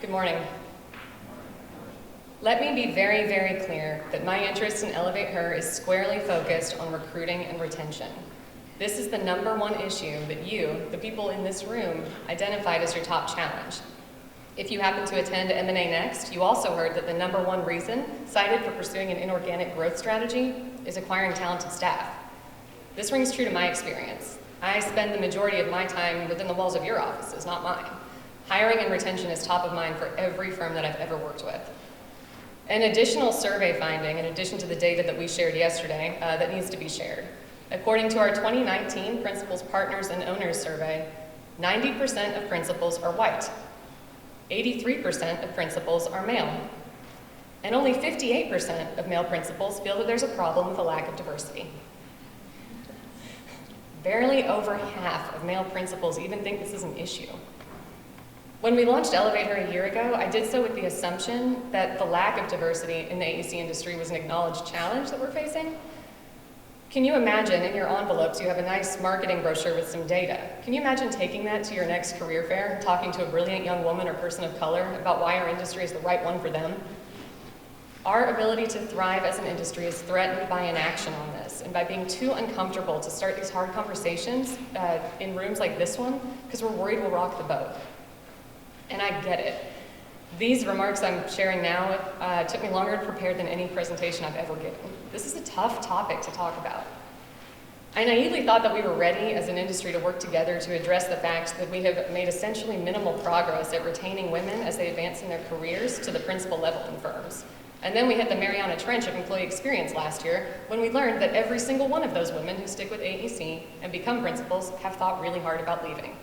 Good morning. Let me be very, very clear that my interest in ElevateHER is squarely focused on recruiting and retention. This is the #1 issue that you, the people in this room, identified as your top challenge. If you happen to attend M&A Next, you also heard that the #1 reason cited for pursuing an inorganic growth strategy is acquiring talented staff. This rings true to my experience. I spend the majority of my time within the walls of your offices, not mine. Hiring and retention is top of mind for every firm that I've ever worked with. An additional survey finding, in addition to the data that we shared yesterday, that needs to be shared. According to our 2019 Principals, Partners, and Owners survey, 90% of principals are white, 83% of principals are male, and only 58% of male principals feel that there's a problem with a lack of diversity. Barely over half of male principals even think this is an issue. When we launched ElevateHER a year ago, I did so with the assumption that the lack of diversity in the AEC industry was an acknowledged challenge that we're facing. Can you imagine in your envelopes you have a nice marketing brochure with some data? Can you imagine taking that to your next career fair, talking to a brilliant young woman or person of color about why our industry is the right one for them? Our ability to thrive as an industry is threatened by inaction on this and by being too uncomfortable to start these hard conversations in rooms like this one because we're worried we'll rock the boat. And I get it. These remarks I'm sharing now took me longer to prepare than any presentation I've ever given. This is a tough topic to talk about. I naively thought that we were ready as an industry to work together to address the fact that we have made essentially minimal progress at retaining women as they advance in their careers to the principal level in firms. And then we hit the Mariana Trench of employee experience last year when we learned that every single one of those women who stick with AEC and become principals have thought really hard about leaving.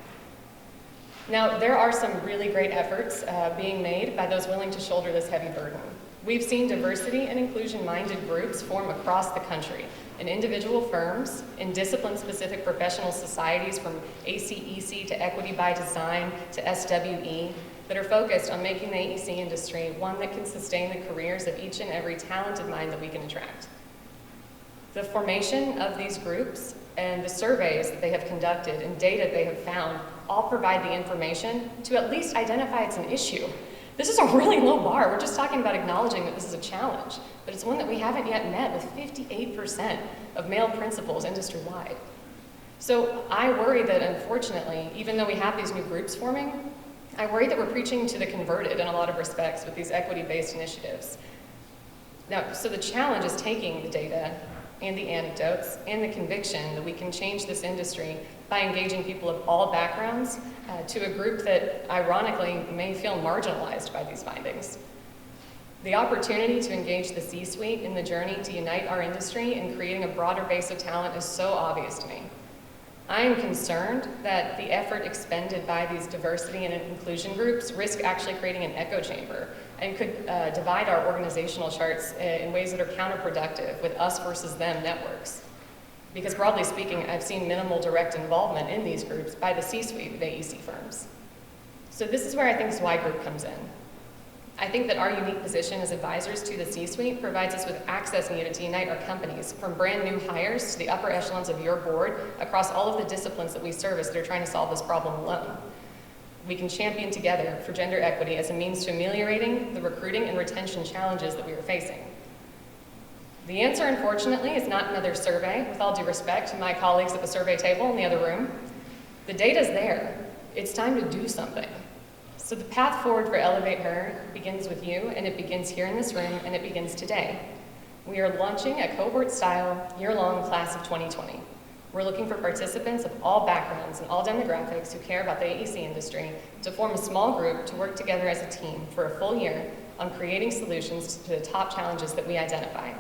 Now, there are some really great efforts being made by those willing to shoulder this heavy burden. We've seen diversity and inclusion-minded groups form across the country in individual firms, in discipline-specific professional societies from ACEC to Equity by Design to SWE that are focused on making the AEC industry one that can sustain the careers of each and every talented mind that we can attract. The formation of these groups and the surveys that they have conducted and data they have found all provide the information to at least identify it's an issue. This is a really low bar. We're just talking about acknowledging that this is a challenge, but it's one that we haven't yet met with 58% of male principals industry-wide. So I worry that unfortunately, even though we have these new groups forming, I worry that we're preaching to the converted in a lot of respects with these equity-based initiatives. Now, so the challenge is taking the data and the anecdotes and the conviction that we can change this industry by engaging people of all backgrounds to a group that ironically may feel marginalized by these findings. The opportunity to engage the C-suite in the journey to unite our industry and creating a broader base of talent is so obvious to me. I am concerned that the effort expended by these diversity and inclusion groups risk actually creating an echo chamber and could divide our organizational charts in ways that are counterproductive with us versus them networks. Because broadly speaking, I've seen minimal direct involvement in these groups by the C-suite of AEC firms. So this is where I think Zweig Group comes in. I think that our unique position as advisors to the C-suite provides us with access needed to unite our companies from brand new hires to the upper echelons of your board across all of the disciplines that we service that are trying to solve this problem alone. We can champion together for gender equity as a means to ameliorating the recruiting and retention challenges that we are facing. The answer, unfortunately, is not another survey, with all due respect to my colleagues at the survey table in the other room. The data's there. It's time to do something. So the path forward for ElevateHER begins with you, and it begins here in this room, and it begins today. We are launching a cohort-style, year-long class of 2020. We're looking for participants of all backgrounds and all demographics who care about the AEC industry to form a small group to work together as a team for a full year on creating solutions to the top challenges that we identify.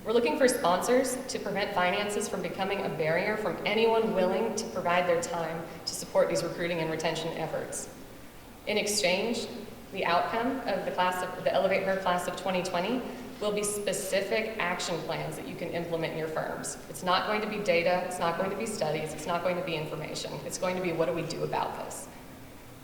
We're looking for sponsors to prevent finances from becoming a barrier from anyone willing to provide their time to support these recruiting and retention efforts. In exchange, the outcome of the ElevateHER class of 2020 will be specific action plans that you can implement in your firms. It's not going to be data, it's not going to be studies, it's not going to be information. It's going to be what do we do about this.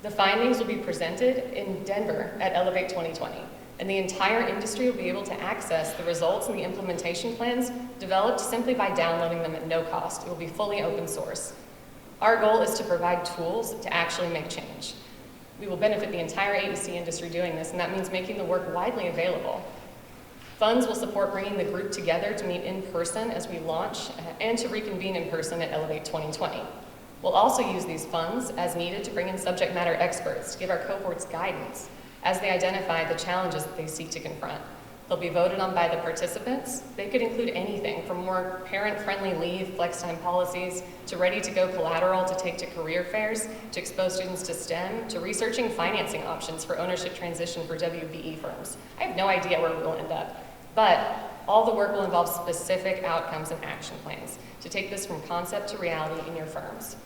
The findings will be presented in Denver at Elevate 2020, and the entire industry will be able to access the results and the implementation plans developed simply by downloading them at no cost. It will be fully open source. Our goal is to provide tools to actually make change. We will benefit the entire AEC industry doing this, and that means making the work widely available. Funds will support bringing the group together to meet in person as we launch and to reconvene in person at Elevate 2020. We'll also use these funds as needed to bring in subject matter experts to give our cohorts guidance as they identify the challenges that they seek to confront. They'll be voted on by the participants. They could include anything from more parent-friendly leave, flex time policies, to ready-to-go collateral to take to career fairs, to expose students to STEM, to researching financing options for ownership transition for WBE firms. I have no idea where we'll end up, but all the work will involve specific outcomes and action plans to take this from concept to reality in your firms.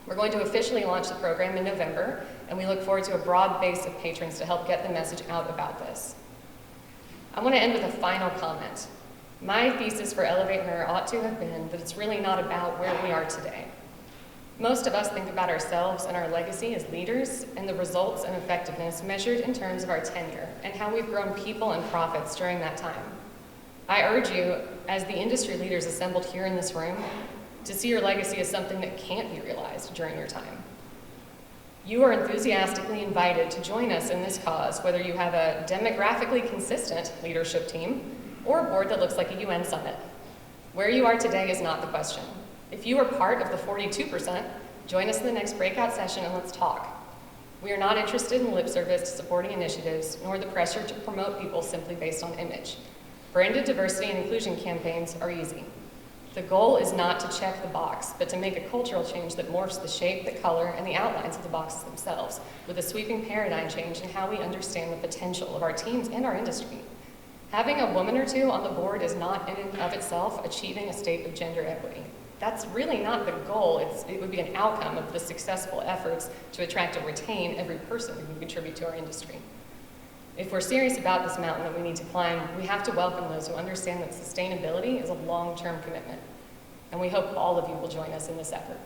We're going to officially launch the program in November, and we look forward to a broad base of patrons to help get the message out about this. I want to end with a final comment. My thesis for ElevateHER ought to have been that it's really not about where we are today. Most of us think about ourselves and our legacy as leaders and the results and effectiveness measured in terms of our tenure and how we've grown people and profits during that time. I urge you, as the industry leaders assembled here in this room, to see your legacy as something that can't be realized during your time. You are enthusiastically invited to join us in this cause, whether you have a demographically consistent leadership team or a board that looks like a UN summit. Where you are today is not the question. If you are part of the 42%, join us in the next breakout session and let's talk. We are not interested in lip service to supporting initiatives, nor the pressure to promote people simply based on image. Branded diversity and inclusion campaigns are easy. The goal is not to check the box, but to make a cultural change that morphs the shape, the color, and the outlines of the boxes themselves, with a sweeping paradigm change in how we understand the potential of our teams and our industry. Having a woman or two on the board is not in and of itself achieving a state of gender equity. That's really not the goal. It would be an outcome of the successful efforts to attract and retain every person who can contribute to our industry. If we're serious about this mountain that we need to climb, we have to welcome those who understand that sustainability is a long-term commitment. And we hope all of you will join us in this effort.